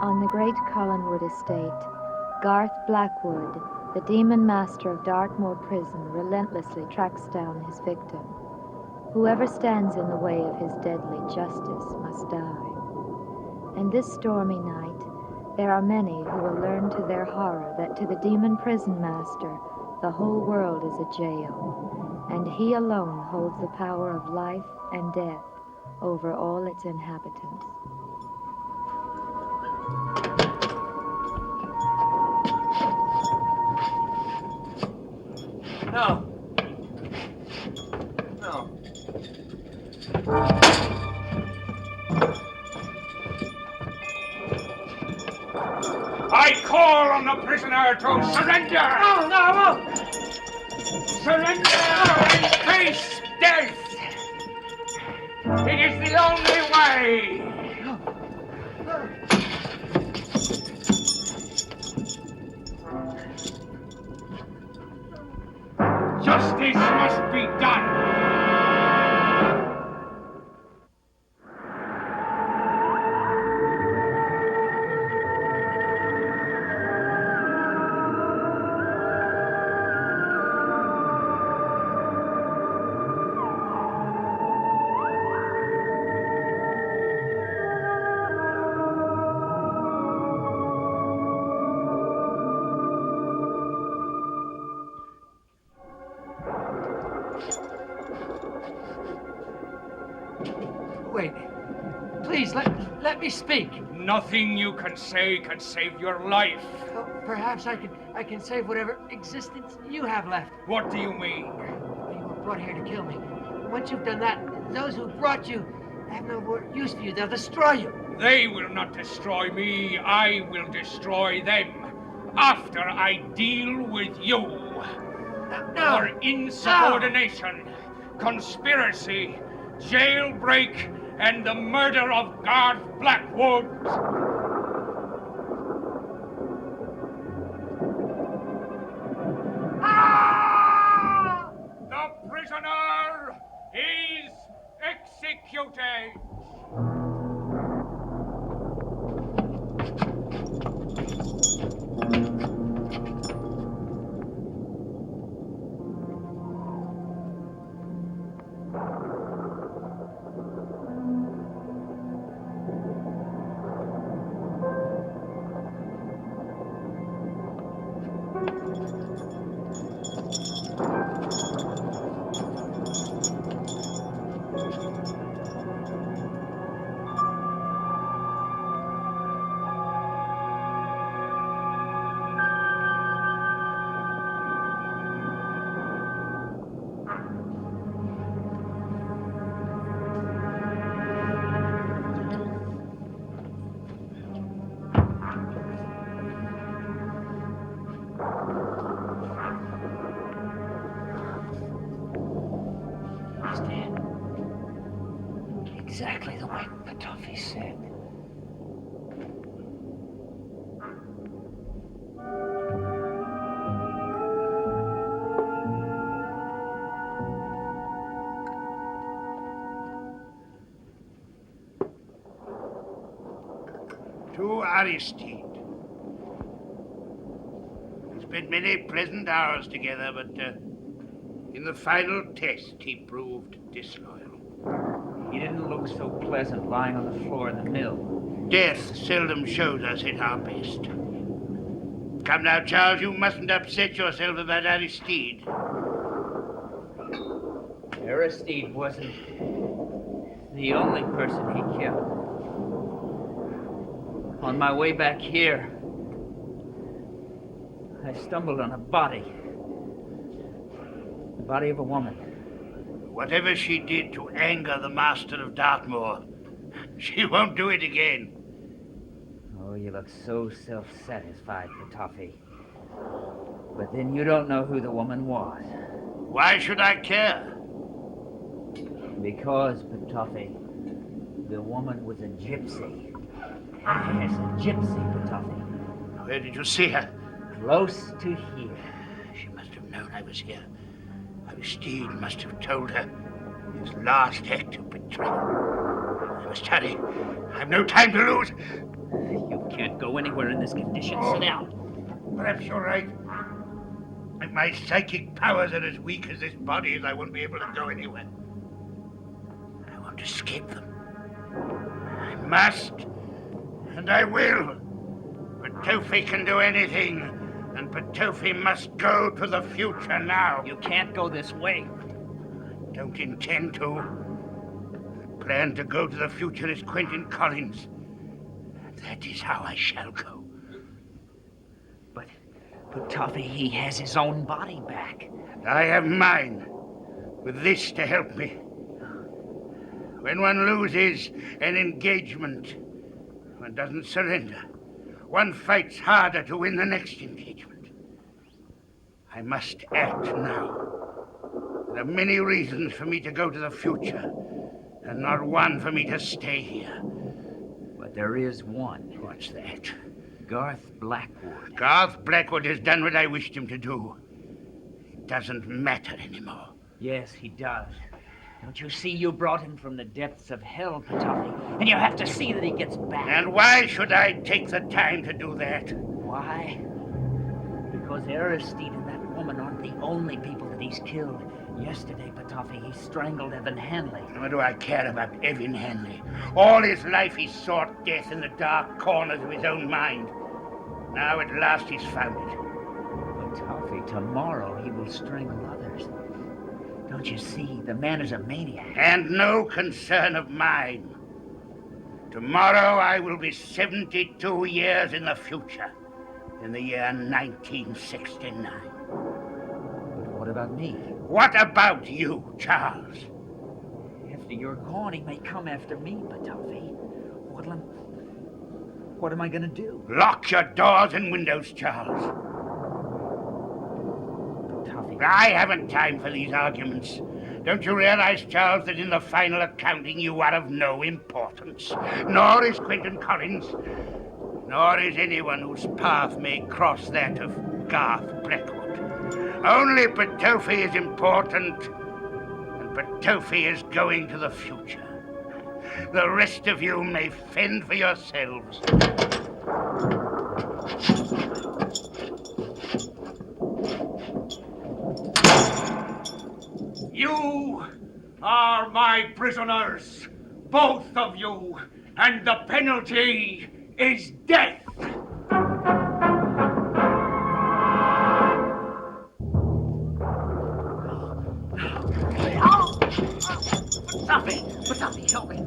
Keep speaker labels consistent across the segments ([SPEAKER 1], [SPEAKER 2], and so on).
[SPEAKER 1] On the great Collinwood estate, Garth Blackwood, the demon master of Dartmoor prison, relentlessly tracks down his victim. Whoever stands in the way of his deadly justice must die. And this stormy night, there are many who will learn to their horror that to the demon prison master, the whole world is a jail, and he alone holds the power of life and death over all its inhabitants.
[SPEAKER 2] No. No.
[SPEAKER 3] I call on the prisoner to surrender!
[SPEAKER 2] No, no, I won't!
[SPEAKER 3] Surrender and face death! It is the only way! Justice must be done!
[SPEAKER 2] Wait. Please, let me speak.
[SPEAKER 3] Nothing you can say can save your life.
[SPEAKER 2] Oh, perhaps I can save whatever existence you have left.
[SPEAKER 3] What do you mean?
[SPEAKER 2] You were brought here to kill me. Once you've done that, those who brought you have no more use for you. They'll destroy you.
[SPEAKER 3] They will not destroy me. I will destroy them. After I deal with you.
[SPEAKER 2] No.
[SPEAKER 3] For insubordination, conspiracy, jailbreak, and the murder of Garth Blackwood. The prisoner is executed.
[SPEAKER 2] He's dead. Exactly the way Petofi said.
[SPEAKER 4] To Aristide. We spent many pleasant hours together, but in the final test he proved disloyal.
[SPEAKER 5] He didn't look so pleasant lying on the floor in the mill.
[SPEAKER 4] Death seldom shows us at our best. Come now, Charles, you mustn't upset yourself about Aristide.
[SPEAKER 5] Aristide wasn't the only person he killed. On my way back here, I stumbled on a body. The body of a woman.
[SPEAKER 4] Whatever she did to anger the master of Dartmoor, she won't do it again.
[SPEAKER 5] Oh, you look so self-satisfied, Petofi. But then you don't know who the woman was.
[SPEAKER 4] Why should I care?
[SPEAKER 5] Because, Petofi, the woman was a gypsy. Yes, a gypsy, Petofi.
[SPEAKER 4] Where did you see her?
[SPEAKER 5] Close to here.
[SPEAKER 4] She must have known I was here. Aristide must have told her his last act of betrayal. must hurry. I've no time to lose.
[SPEAKER 5] You can't go anywhere in this condition. Sit down.
[SPEAKER 4] Perhaps you're right. If my psychic powers are as weak as this body is, I won't be able to go anywhere. I want to escape them. I must, and I will. Patofi can do anything, and Patofi must go to the future now.
[SPEAKER 5] You can't go this way.
[SPEAKER 4] I don't intend to. I plan to go to the future as Quentin Collins. That is how I shall go.
[SPEAKER 5] But Toffee, he has his own body back.
[SPEAKER 4] I have mine, with this to help me. When one loses an engagement, one doesn't surrender. One fights harder to win the next engagement. I must act now. There are many reasons for me to go to the future, and not one for me to stay here.
[SPEAKER 5] But there is one.
[SPEAKER 4] What's that?
[SPEAKER 5] Garth Blackwood.
[SPEAKER 4] Garth Blackwood has done what I wished him to do. It doesn't matter anymore.
[SPEAKER 5] Yes, he does. Don't you see you brought him from the depths of hell, Patofi? And you have to see that he gets back.
[SPEAKER 4] And why should I take the time to do that?
[SPEAKER 5] Why? Because Aristide and that woman aren't the only people that he's killed. Yesterday, Patofi, he strangled Evan Hanley.
[SPEAKER 4] What do I care about Evan Hanley? All his life he sought death in the dark corners of his own mind. Now at last he's found it.
[SPEAKER 5] Patofi, tomorrow he will strangle others. Don't you see? The man is a maniac.
[SPEAKER 4] And no concern of mine. Tomorrow I will be 72 years in the future, in the year 1969.
[SPEAKER 5] But what about me?
[SPEAKER 4] What about you, Charles?
[SPEAKER 5] After you're gone, he may come after me, Patofi. What am I gonna do?
[SPEAKER 4] Lock your doors and windows, Charles.
[SPEAKER 5] Patofi.
[SPEAKER 4] I haven't time for these arguments. Don't you realize, Charles, that in the final accounting you are of no importance? Nor is Quentin Collins. Nor is anyone whose path may cross that of Garth Blackwood. Only Patofi is important, and Patofi is going to the future. The rest of you may fend for yourselves.
[SPEAKER 3] You are my prisoners, both of you, and the penalty is death.
[SPEAKER 5] Patofi, help me.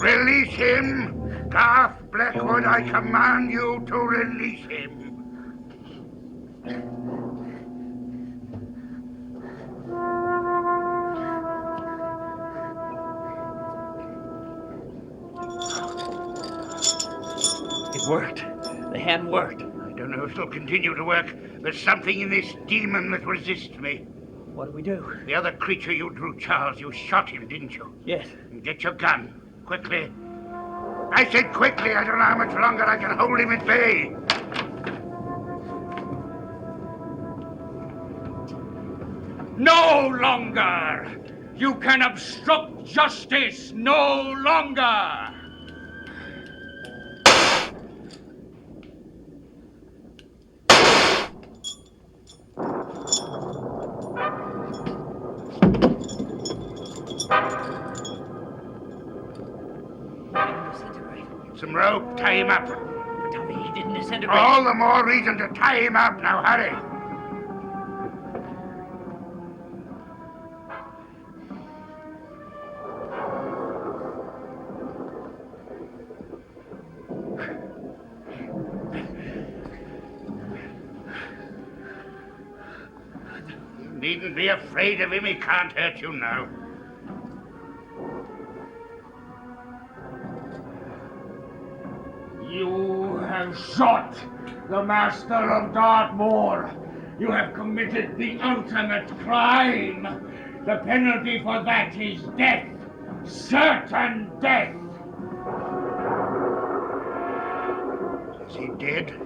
[SPEAKER 4] Release him! Garth Blackwood, I command you to release him.
[SPEAKER 5] It worked. The hand worked.
[SPEAKER 4] I don't know if it'll continue to work. There's something in this demon that resists me.
[SPEAKER 5] What do we do?
[SPEAKER 4] The other creature you drew, Charles, you shot him, didn't you?
[SPEAKER 5] Yes.
[SPEAKER 4] Get your gun. Quickly. I said quickly. I don't know how much longer I can hold him at bay.
[SPEAKER 3] No longer! You can obstruct justice no longer!
[SPEAKER 4] Some rope, tie him up.
[SPEAKER 5] Patofi, he didn't disintegrate.
[SPEAKER 4] All the more reason to tie him up. Now hurry. You needn't be afraid of him. He can't hurt you now.
[SPEAKER 3] You have shot the Master of Dartmoor. You have committed the ultimate crime. The penalty for that is death. Certain death.
[SPEAKER 4] Is he dead?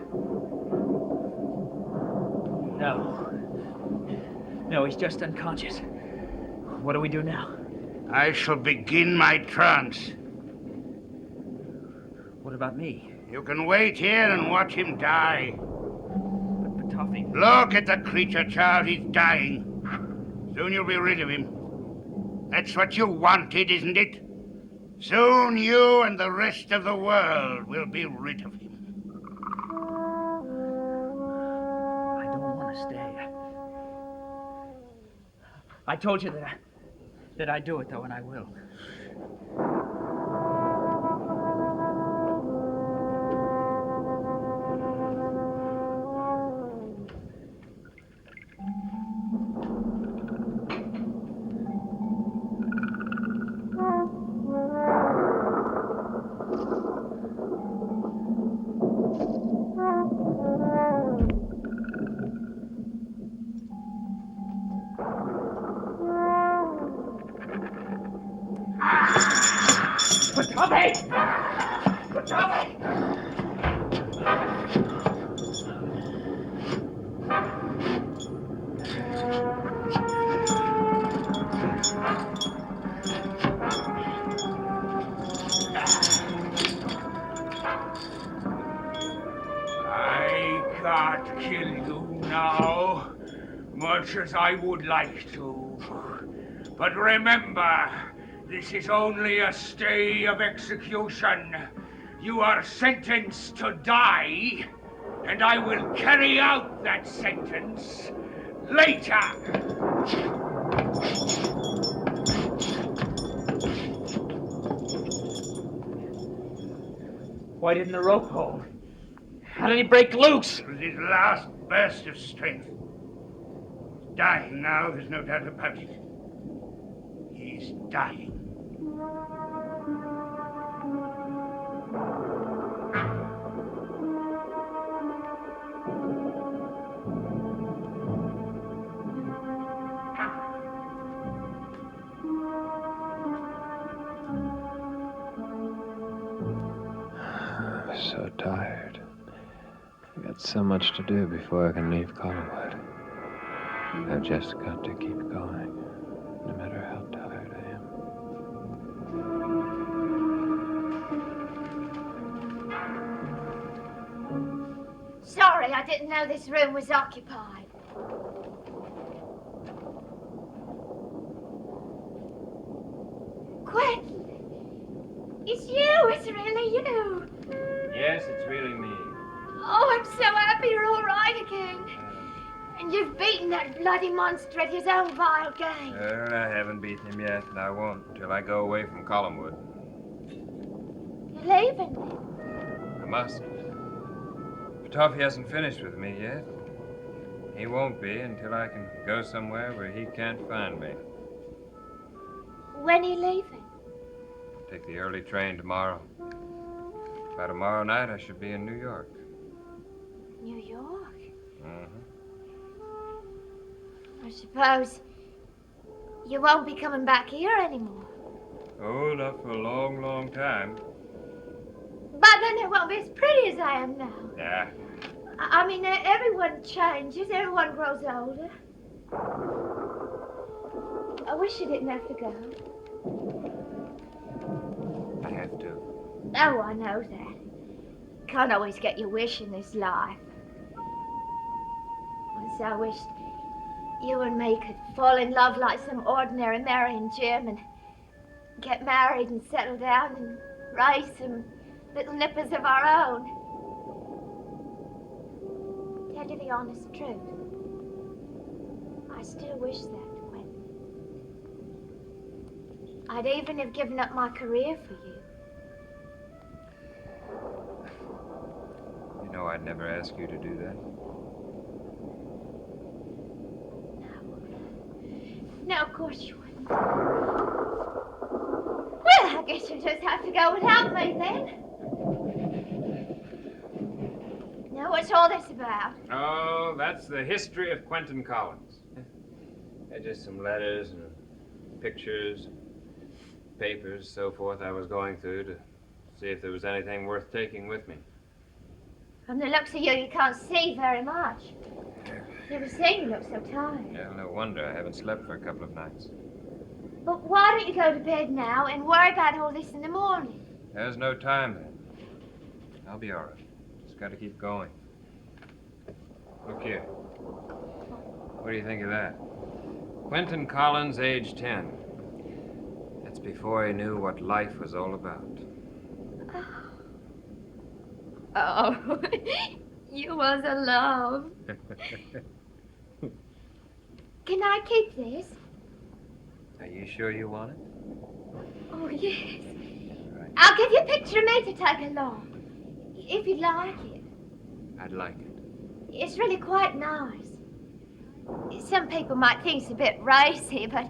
[SPEAKER 5] No, he's just unconscious. What do we do now?
[SPEAKER 4] I shall begin my trance.
[SPEAKER 5] What about me?
[SPEAKER 4] You can wait here and watch him die.
[SPEAKER 5] But Toffee...
[SPEAKER 4] Look at the creature, Charles. He's dying. Soon you'll be rid of him. That's what you wanted, isn't it? Soon you and the rest of the world will be rid of him.
[SPEAKER 5] I don't want to stay. I told you that I'd do it, though, and I will.
[SPEAKER 3] I can't kill you now, much as I would like to. But remember, this is only a stay of execution. You are sentenced to die, and I will carry out that sentence later.
[SPEAKER 5] Why didn't the rope hold? How did he break loose?
[SPEAKER 4] It was his last burst of strength. He's dying now, there's no doubt about it. He's dying.
[SPEAKER 6] So tired. I got so much to do before I can leave Collinwood. I've just got to keep going, no matter how tired I am.
[SPEAKER 7] Sorry, I didn't know this room was occupied. Quentin! It's you! It's really you!
[SPEAKER 6] Yes, it's really me.
[SPEAKER 7] Oh, I'm so happy you're all right again. And you've beaten that bloody monster at his own vile game.
[SPEAKER 6] Well, I haven't beaten him yet, and I won't until I go away from Collinwood.
[SPEAKER 7] You're leaving then?
[SPEAKER 6] I must. Toffee hasn't finished with me yet. He won't be until I can go somewhere where he can't find me.
[SPEAKER 7] When are you leaving?
[SPEAKER 6] Take the early train tomorrow. By tomorrow night, I should be in New York.
[SPEAKER 7] New York?
[SPEAKER 6] Mm-hmm.
[SPEAKER 7] I suppose you won't be coming back here anymore.
[SPEAKER 6] Oh, not for a long, long time.
[SPEAKER 7] But then it won't be as pretty as I am now.
[SPEAKER 6] Yeah.
[SPEAKER 7] I mean, everyone changes, everyone grows older. I wish you didn't have to go.
[SPEAKER 6] I have to.
[SPEAKER 7] Oh, I know that. Can't always get your wish in this life. Once I wished you and me could fall in love like some ordinary Mary and Jim and get married and settle down and raise some little nippers of our own. Tell you the honest truth, I still wish that, Quentin. I'd even have given up my career for you.
[SPEAKER 6] You know I'd never ask you to do that.
[SPEAKER 7] No, of course you wouldn't. Well, I guess you'll just have to go without me then. Now, what's all this about?
[SPEAKER 6] Oh, that's the history of Quentin Collins. Just some letters and pictures, papers, so forth I was going through to see if there was anything worth taking with me.
[SPEAKER 7] From the looks of you, you can't see very much. Never seen you look so tired.
[SPEAKER 6] Yeah, no wonder I haven't slept for a couple of nights.
[SPEAKER 7] But why don't you go to bed now and worry about all this in the morning?
[SPEAKER 6] There's no time then. I'll be all right. Just got to keep going. Look here. What do you think of that? Quentin Collins, age 10. That's before he knew what life was all about.
[SPEAKER 7] Oh, you was a love. Can I keep this?
[SPEAKER 6] Are you sure you want it?
[SPEAKER 7] Oh, yes.
[SPEAKER 6] Right.
[SPEAKER 7] I'll give you a picture of me to take along, if you'd like it.
[SPEAKER 6] I'd like it.
[SPEAKER 7] It's really quite nice. Some people might think it's a bit racy, but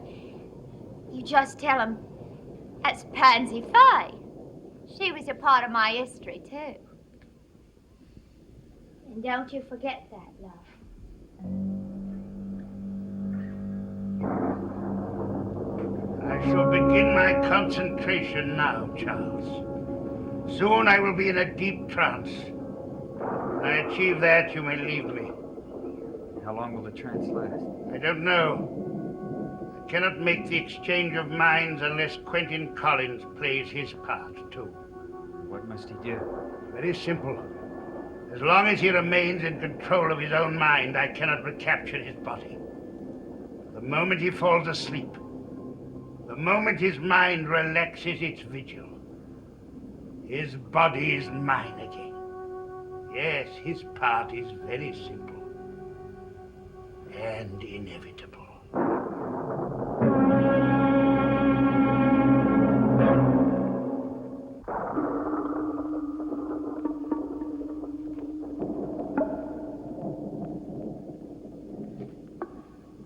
[SPEAKER 7] you just tell them that's Pansy Faye. She was a part of my history, too. And don't you forget that, love.
[SPEAKER 4] I shall begin my concentration now, Charles. Soon I will be in a deep trance. When I achieve that, you may leave me.
[SPEAKER 6] How long will the trance last?
[SPEAKER 4] I don't know. I cannot make the exchange of minds unless Quentin Collins plays his part, too.
[SPEAKER 6] What must he do?
[SPEAKER 4] Very simple. As long as he remains in control of his own mind, I cannot recapture his body. The moment he falls asleep, the moment his mind relaxes its vigil, his body is mine again. Yes, his part is very simple and inevitable.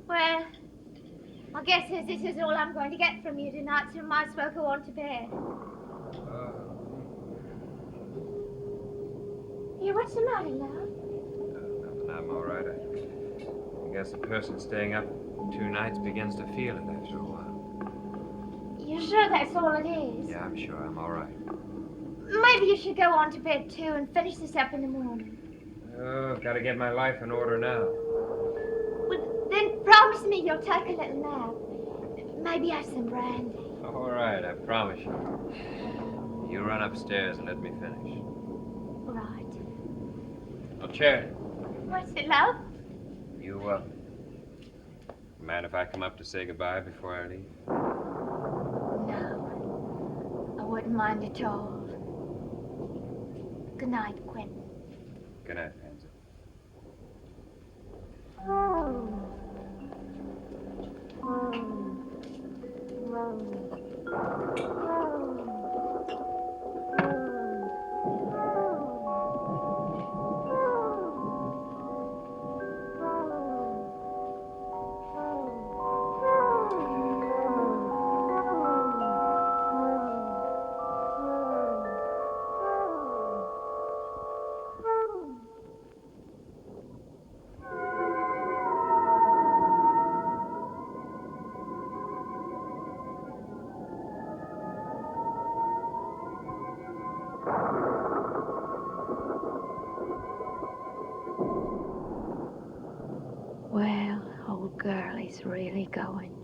[SPEAKER 7] Well, I guess as this is all I'm going to get from you tonight, so I might as well go on to bed. Here, what's the matter, love?
[SPEAKER 6] Nothing. I'm all right. I guess a person staying up 2 nights begins to feel it after a while.
[SPEAKER 7] You sure that's all it is?
[SPEAKER 6] Yeah, I'm sure. I'm all right.
[SPEAKER 7] Maybe you should go on to bed, too, and finish this up in the morning.
[SPEAKER 6] Oh, got to get my life in order now.
[SPEAKER 7] Well, then promise me you'll take a little nap. Maybe have some brandy.
[SPEAKER 6] All right, I promise you. You run upstairs and let me finish.
[SPEAKER 7] Right.
[SPEAKER 6] Oh, Charity,
[SPEAKER 7] What's it, love?
[SPEAKER 6] you, mind if I come up to say goodbye before I leave?
[SPEAKER 7] No. I wouldn't mind at all. Good night, Quentin.
[SPEAKER 6] Good night, Pansy.
[SPEAKER 1] Well, old girl, he's really going.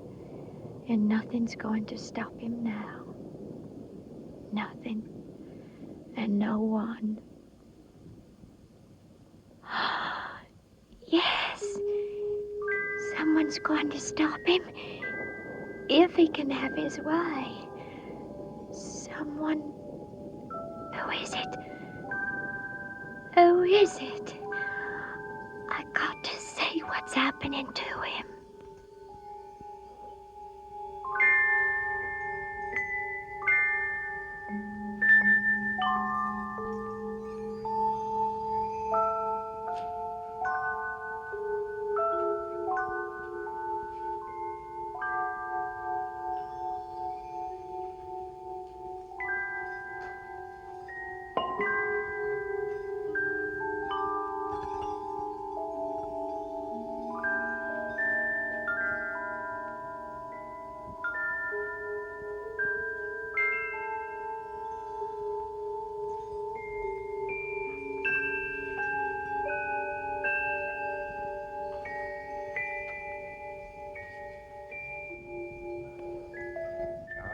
[SPEAKER 1] And nothing's going to stop him now. Nothing. And no one. Yes! Someone's going to stop him. If he can have his way. Someone. Who is it? Who is it? I got to see what's happening to him.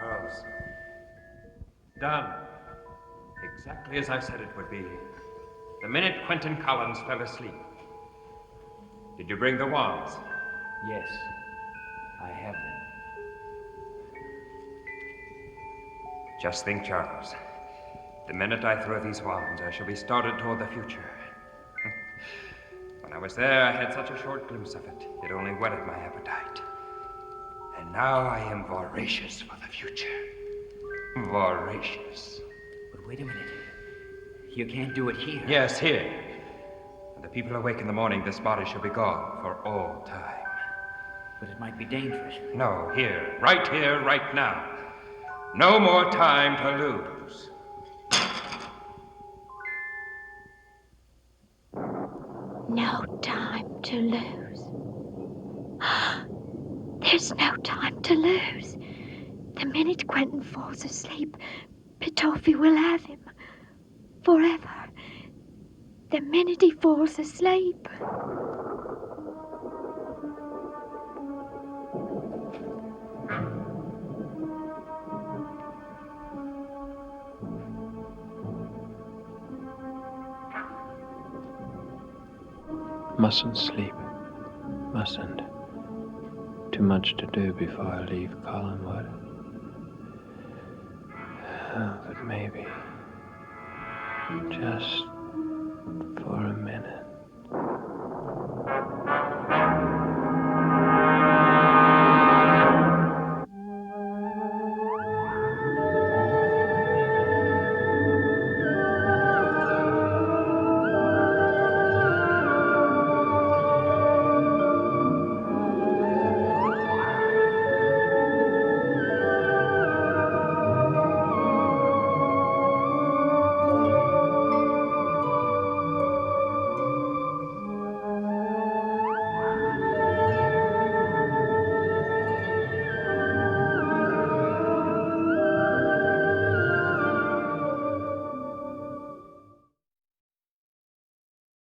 [SPEAKER 6] Charles. Done. Exactly as I said it would be. The minute Quentin Collins fell asleep. Did you bring the wands?
[SPEAKER 5] Yes, I have them.
[SPEAKER 6] Just think, Charles. The minute I throw these wands, I shall be started toward the future. When I was there, I had such a short glimpse of it. It only whetted my appetite. And now I am voracious for the future. Voracious.
[SPEAKER 5] But wait a minute. You can't do it here.
[SPEAKER 6] Yes, here. When the people awake in the morning, this body shall be gone for all time.
[SPEAKER 5] But it might be dangerous.
[SPEAKER 6] No, here, right now. No more time to lose.
[SPEAKER 7] No time to lose. There's no time to lose. The minute Quentin falls asleep, Petofi will have him. Forever. The minute he falls asleep.
[SPEAKER 8] Mustn't sleep. Mustn't. Too much to do before I leave Collinwood. But maybe. Just